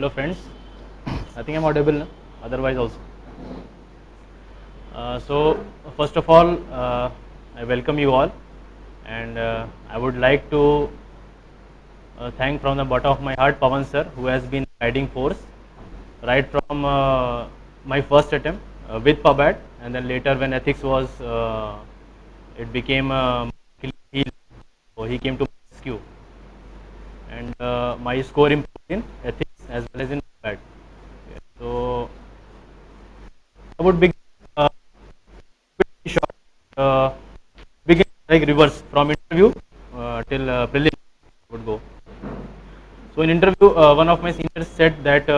Hello friends, I think I'm audible now, otherwise also. So first of all, I welcome you all, and I would like to thank from the bottom of my heart Pavan sir, who has been guiding force right from my first attempt with PubAd, and then later when ethics was, it became heel, so he came to rescue, and my score improved in ethics as well as in PubAd. So I would begin short, uh, begin like reverse from interview till prelim would go. So in interview, one of my seniors said that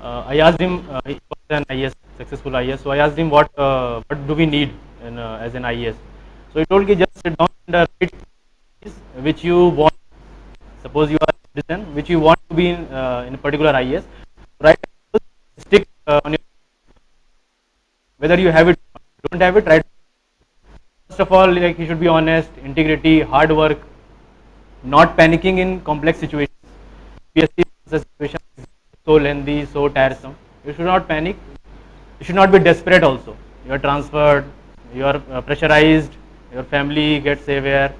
I asked him, he was an IAS, successful IAS. So I asked him what do we need as an IAS. So he told me just sit down and write which you want. Suppose you are a citizen, which you want to be in a particular IAS. Write, stick on your, whether you have it or not. Don't have it, write. First of all, like you should be honest, integrity, hard work, not panicking in complex situations. UPSC is a situation is so lengthy, so tiresome. You should not panic. You should not be desperate also. You are transferred, you are pressurized, your family gets severe.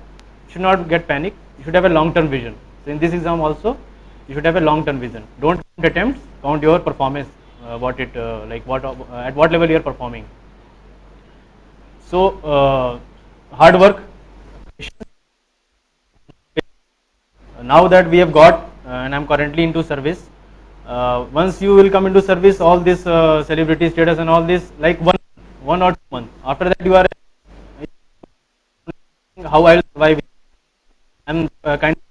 You should not get panic. You should have a long-term vision. So in this exam also, you should have a long-term vision. Don't count attempts, count your performance. At what level you are performing. So hard work. Now that we have got and I'm currently into service, once you will come into service, all this celebrity status and all this, like 1 or 2 months after that you are how I will survive. I'm kind of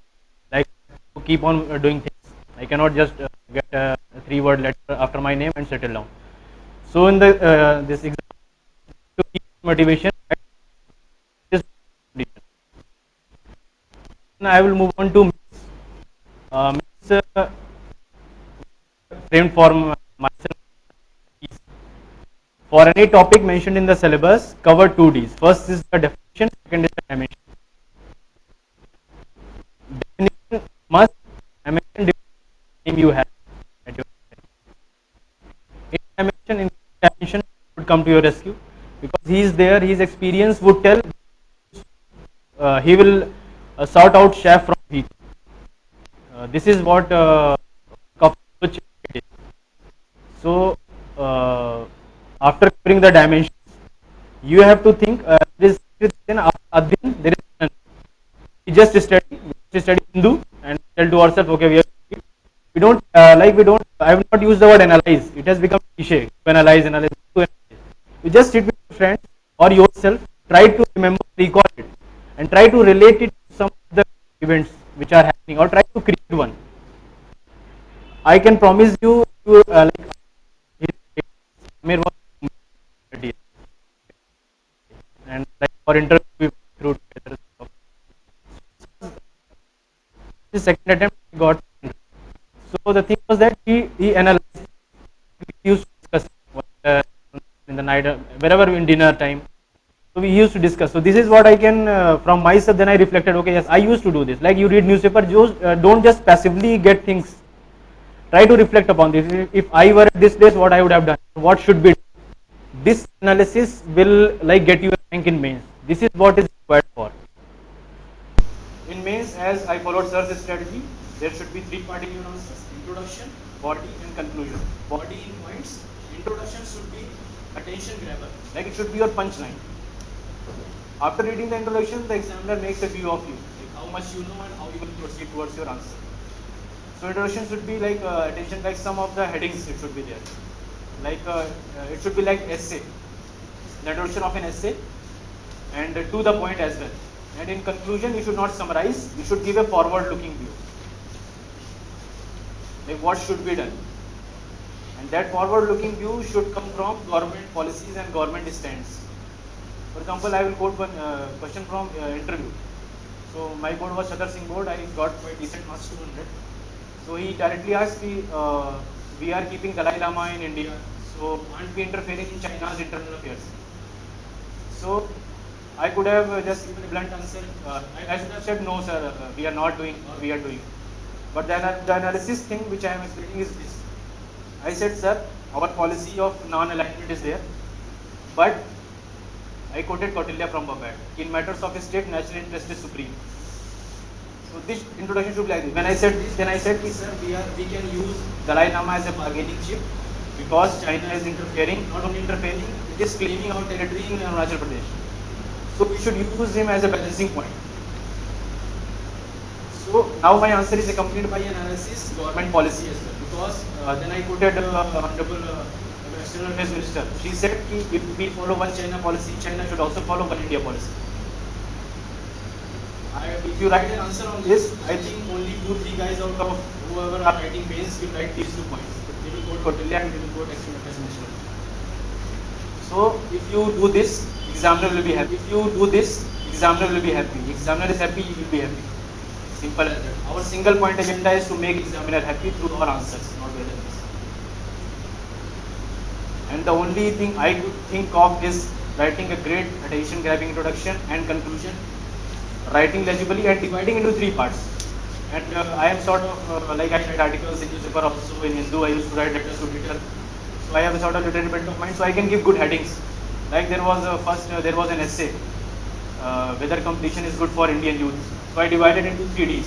like to keep on doing things. I cannot just get a 3-word letter after my name and settle down. So in the this exam, to keep motivation, I will move on to framed for myself. For any topic mentioned in the syllabus, cover 2 Ds. First is the definition, second is the dimension. Definition must dimension name you have at your in dimension would come to your rescue because he is there, his experience would tell he will sort out chef from weak. This is what coverage is. So after covering the dimensions, you have to think there is Adyan, there is none. We study Hindu and tell to ourselves, okay, we don't I will not use the word analyze. It has become cliche to analyze, to analyze. You just sit with your friends or yourself, try to remember, recall it, and try to relate it to some of the events which are happening, or try to create one. I can promise you, Amir was and like for interview we went through together. The second attempt he got. So the thing was that he analyzed. We used to discuss in the night, wherever in dinner time. So we used to discuss. So this is what I can from myself. Then I reflected. Okay, yes, I used to do this. Like you read newspaper, don't just passively get things. Try to reflect upon this. If I were at this place, what I would have done? What should be done? This analysis will like get you a rank in mains. This is what is required for. In mains, as I followed sir's strategy, there should be 3 part in your answers: introduction, body, and conclusion. Body in points. Introduction should be attention grabber, like it should be your punchline. After reading the introduction, the examiner makes a view of you, like how much you know and how you will proceed towards your answer. So introduction should be like attention, like some of the headings it should be there. Like it should be like essay, the introduction of an essay, and to the point as well. And in conclusion, you should not summarize, you should give a forward looking view, like what should be done. And that forward looking view should come from government policies and government stands. For example, I will quote one question from interview. So my board was Shatar Singh board, I got quite decent marks, 200. So he directly asked me, we are keeping Dalai Lama in India, so aren't we interfering in China's internal affairs? So I could have just given a blunt answer. I should have said, no, sir, we are not doing, or we are doing. But the analysis thing which I am explaining is this. I said, sir, our policy of non-alignment is there, but I quoted Kautilya from Babad. In matters of state, national interest is supreme. So this introduction should be like this. When I said this, then I said, sir, we can use Dalai Lama as a bargaining chip because China is interfering, not only interfering, it is claiming our territory in Arunachal Pradesh. So we should use him as a balancing point. So now my answer is accompanied by an analysis, government policy as well. Because then I quoted Honorable External Affairs Minister. She said, if we follow one China policy, China should also follow one India policy. If you write an answer on this, I think only 2-3 guys out of whoever are writing mains will write these 2 points. They will quote Kautilya and they will quote External Affairs Minister. So if you do this, examiner will be happy. If you do this, examiner will be happy. Examiner is happy, you will be happy. Simple as that. Our single point agenda is to make examiner happy through our answers, not with others. And the only thing I could think of is writing a great attention grabbing introduction and conclusion, writing legibly and dividing into 3 parts. And I am sort of like I write articles in newspaper also in Hindu. I used to write letters to editor. So I have a sort of literary bent of mind. So I can give good headings. Like there was there was an essay, whether competition is good for Indian youth. So I divided into 3 Ds: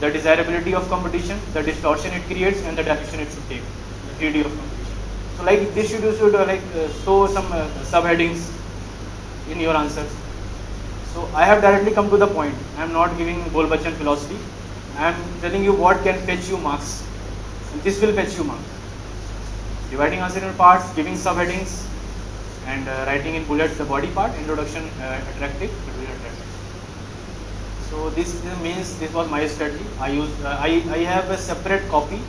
the desirability of competition, the distortion it creates, and the direction it should take. The 3D of competition. So like this you should show some subheadings in your answers. So I have directly come to the point. I am not giving Bol Bachan philosophy. I am telling you what can fetch you marks. And this will fetch you marks. Dividing answer in parts, giving subheadings, and writing in bullets the body part, introduction attractive, attractive. So this means this was my strategy. I have a separate copy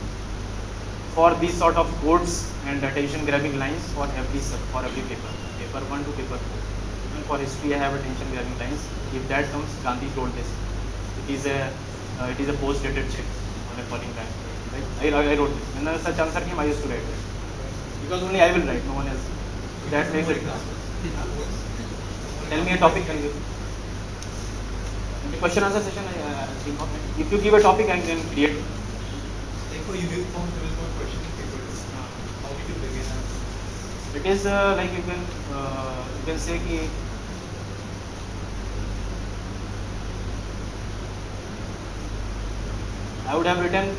for these sort of quotes and attention grabbing lines for every paper. Paper 1 to paper 4. Even for history I have attention grabbing lines. If that comes, Gandhi told this. It is a post dated check on a falling time. Right? I wrote this. When such answer came, I used to write it. Because only I will write, no one else. That makes it. Tell me a topic. In the question answer session, I think of it. If you give a topic, I can create. Like for you, question papers, how did you begin? It is like you can say कि I would have written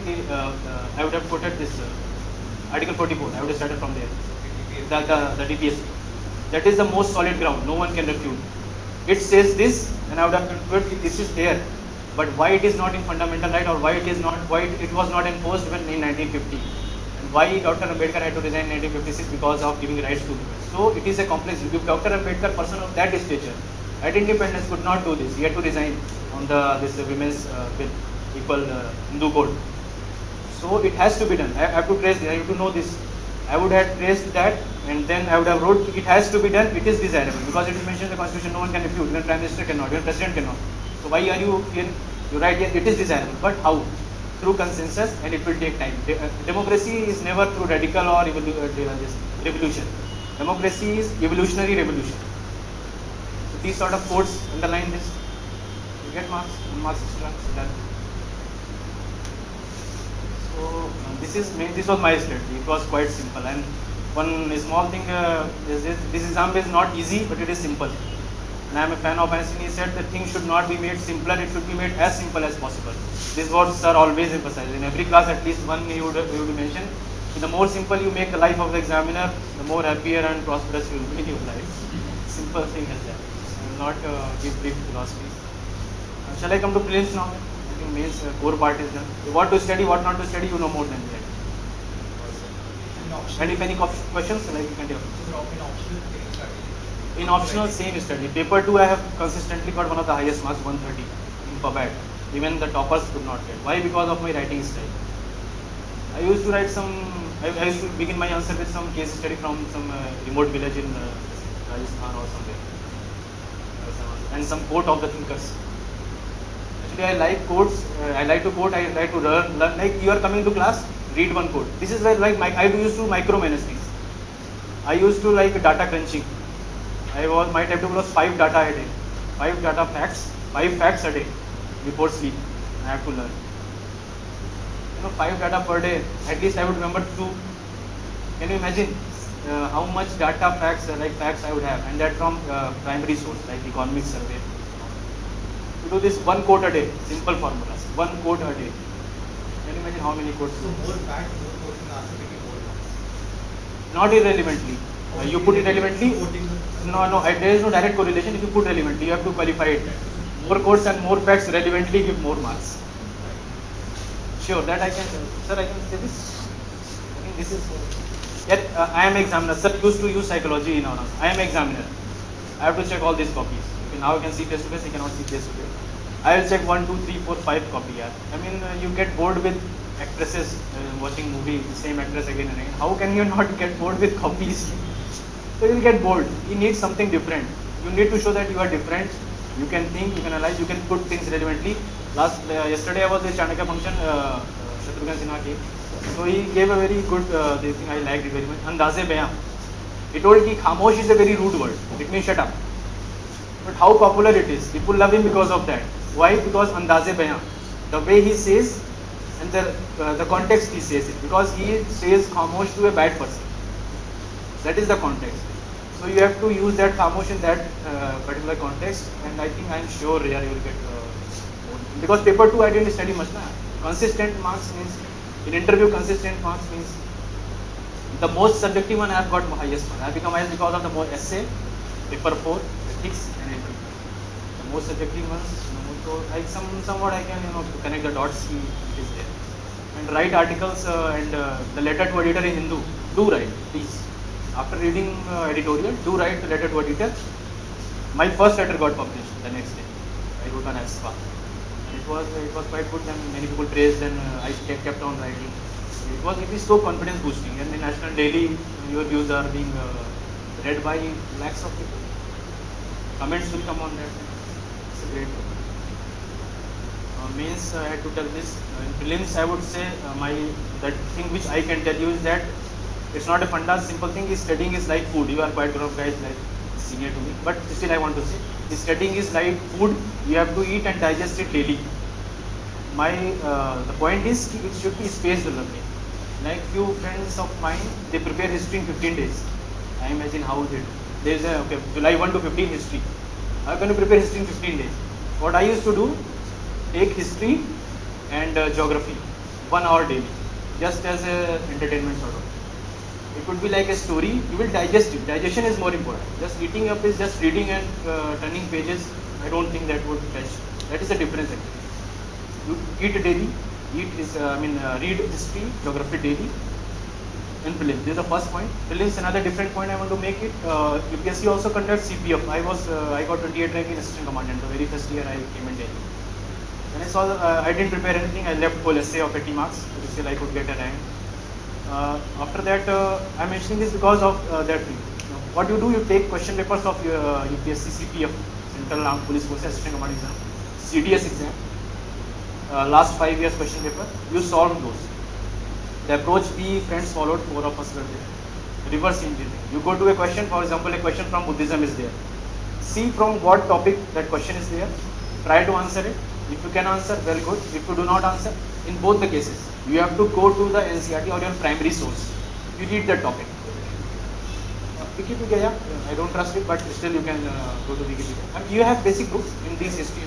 I would have quoted this article 44. I would have started from there. The DPSC. That is the most solid ground. No one can refute. It says this, and I would have concluded this is there. But why it is not in fundamental right, or why it was not enforced when in 1950, and why Dr. Ambedkar had to resign in 1956 because of giving rights to women. So it is a complex. If Dr. Ambedkar, person of that stature, at independence could not do this, he had to resign on this women's bill, equal Hindu code. So it has to be done. I have to trace this. I have to know this. I would have traced that, and then I would have wrote it has to be done. It is desirable because it is mentioned in the constitution. No one can refute. Even prime minister cannot. Even president cannot. So why are you here? You write yes, it is desirable, but how? Through consensus, and it will take time. Democracy is never through radical or revolution. Democracy is evolutionary revolution. So these sort of quotes underline this. You get marks, 1 marks extra. Done. So this was my strategy. It was quite simple, and one small thing is this exam is not easy, but it is simple. And I am a fan of Einstein. He said that things should not be made simpler; it should be made as simple as possible. This is what Sir always emphasizes. In every class, at least one he would mention. The more simple you make the life of the examiner, the more happier and prosperous you will be in your life. Simple thing is that. I will not give brief philosophies. Shall I come to prelims now? I think mains core part is done. What to study, what not to study, you know more than me. And if any questions, like you can tell. In optional, same study. Paper 2, I have consistently got one of the highest marks, 130 in Babad. Even the toppers could not get. Why? Because of my writing style. I used to write I used to begin my answer with some case study from some remote village in Rajasthan or somewhere. And some quote of the thinkers. Actually, I like quotes. I like to quote. I like to learn. Like you are coming to class, read one quote. This is where like I used to micromanage things. I used to like data crunching. My timetable was 5 data a day, 5 data facts, 5 facts a day before sleep. I have to learn. 5 data per day, at least I would remember 2. Can you imagine how much data facts facts I would have, and that from primary source like economic survey. To do this 1 quote a day, simple formulas, 1 quote a day. Can you imagine how many quotes? So more facts, more questions answer taking more marks. Not irrelevantly. You put irrelevantly. No, there is no direct correlation. If you put relevantly, you have to qualify it. More quotes and more facts relevantly give more marks. Sure, that I can. Sir, I can say this. I think this is. I am examiner. Sir used to use psychology in our. I am examiner. I have to check all these copies. Okay, now you can see face to face. You cannot see face to face. I will check 1, 2, 3, 4, 5 copy. Yeah. I mean, you get bored with actresses watching movie, the same actress again and again. How can you not get bored with copies? So you will get bored. You need something different. You need to show that you are different. You can think, you can analyze, you can put things relevantly. Yesterday I was at Chanakya function, Shatrughan Sinha came. So he gave a very good thing. I liked it very much. Andaze bayan. He told ki khamosh is a very rude word. It means shut up. But how popular it is. People love him because of that. Why? Because andaze bayan. The way he says and the context he says it. Because he says khamosh to a bad person. That is the context. So you have to use that khamosh in that particular context, and I think I am sure you will get because paper 2 I didn't study much. Consistent marks means in interview consistent marks means the most subjective one I have got highest one. I have become highest because of the more essay, paper 4, ethics and interview. The most subjective ones, so somewhat I can connect the dots. It is there. And write articles and the letter to editor in Hindu. Do write, please. After reading editorial, do write the letter to editor. My first letter got published the next day. I wrote on ASPA. And it was quite good, and many people praised, and I kept on writing. It is so confidence boosting, and in National Daily your views are being read by lakhs of people. Comments will come on that. It's a great book. Mains I had to tell this. In prelims I would say that thing which I can tell you is that it's not a funda. Simple thing is studying is like food. You are quite group of guys like senior to me, but still I want to say studying is like food. You have to eat and digest it daily. The point is it should be spaced learning. Like few friends of mine, they prepare history in 15 days. I imagine how they do. There is July 1 to 15 history. I'm going to prepare history in 15 days. What I used to do, take history and geography 1 hour daily, just as a entertainment sort of. It could be like a story. You will digest it. Digestion is more important. Just eating up is just reading and turning pages. I don't think that would fetch. That is the difference actually. You eat daily. Read history, geography daily, and prelims. This is the first point. Prelims, another different point I want to make it. UPSC also conducts CPF. I got 28 rank in assistant commandant. The very first year I came in Delhi. When I saw I didn't prepare anything. I left whole essay of 80 marks. But still I could get a rank. After that, I'm mentioning this because of that thing. What you do, you take question papers of UPSC CPF, Central Armed Police Forces Assistant Command exam, CDS exam, last 5 years question paper. You solve those. The approach we friends followed, 4 of us were there. Reverse engineering. You go to a question, for example, a question from Buddhism is there. See from what topic that question is there. Try to answer it. If you can answer, well good. If you do not answer, in both the cases, you have to go to the NCERT or your primary source. You read the topic. Wikipedia, I don't trust it, but still you can go to Wikipedia. You have basic books in this history.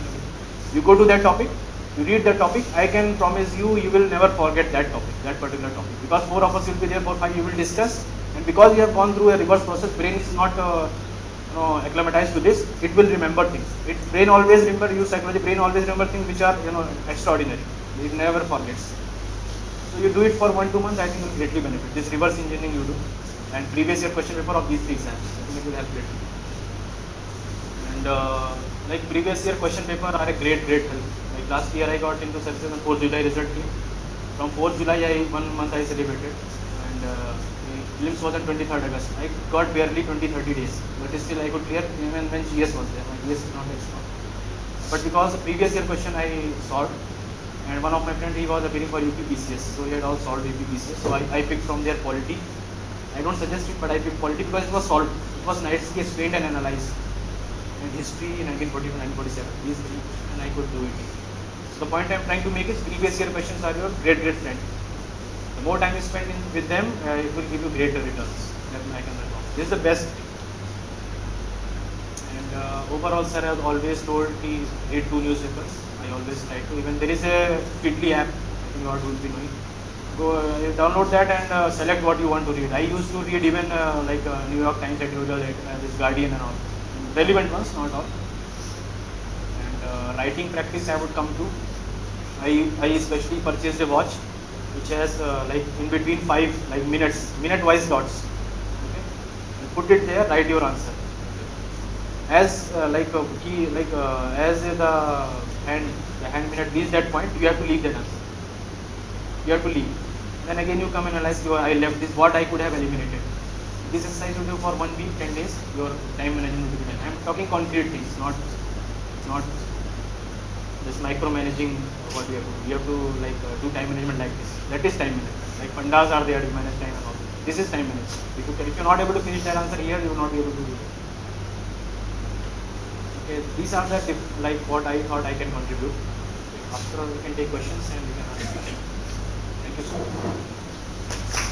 You go to that topic, you read the topic. I can promise you, you will never forget that topic, that particular topic. Because 4 of us will be there, 4, 5 you will discuss. And because you have gone through a reverse process, brain is not acclimatized to this, it will remember things. Brain always remember, use psychology, brain always remember things which are extraordinary. It never forgets. So you do it for 1-2 months, I think it will greatly benefit. This reverse engineering you do, and previous year question paper of these 3 exams, I think it will help greatly. And like previous year question paper are a great help. Like last year I got into services on 4th July result came. From 4th July, 1 month I celebrated, and prelims was on 23rd August. I got barely 20-30 days, but still I could clear even when GS was there. My GS is not very strong. But because the previous year question I solved, and one of my friends, he was appearing for UPPCS, so he had all solved UPPCS. So I picked from their polity. I don't suggest it, but I picked polity because it was solved. It was nicely explained and analyzed. And history, 1940 to 1947, these 3, and I could do it. So the point I'm trying to make is previous year questions are your great friend. The more time you spend with them, it will give you greater returns. That I can recall. This is the best thing. And overall, sir, I have always told me read 2 newspapers. I always try to. Even there is a Feedly app. I think you all will be knowing. Go download that and select what you want to read. I used to read even like New York Times editorial, this Guardian and all. Relevant ones, not all. And writing practice I would come to. I especially purchased a watch which has like in between 5 minute wise dots. Okay, and put it there. Write your answer. As as the hand minute reaches that point, you have to leave that answer. You have to leave. Then again you come and analyze. I left this. What I could have eliminated. This exercise you do for 1 week, 10 days. Your time management will be done. I am talking concrete things, not just micromanaging what you have to do. You have to do time management like this. That is time management. Like pandas are there to manage time and all. This is time management. If you're not able to finish that answer here, you will not be able to do it. Okay, these are the what I thought I can contribute. After all, we can take questions and we can answer. Thank you so much.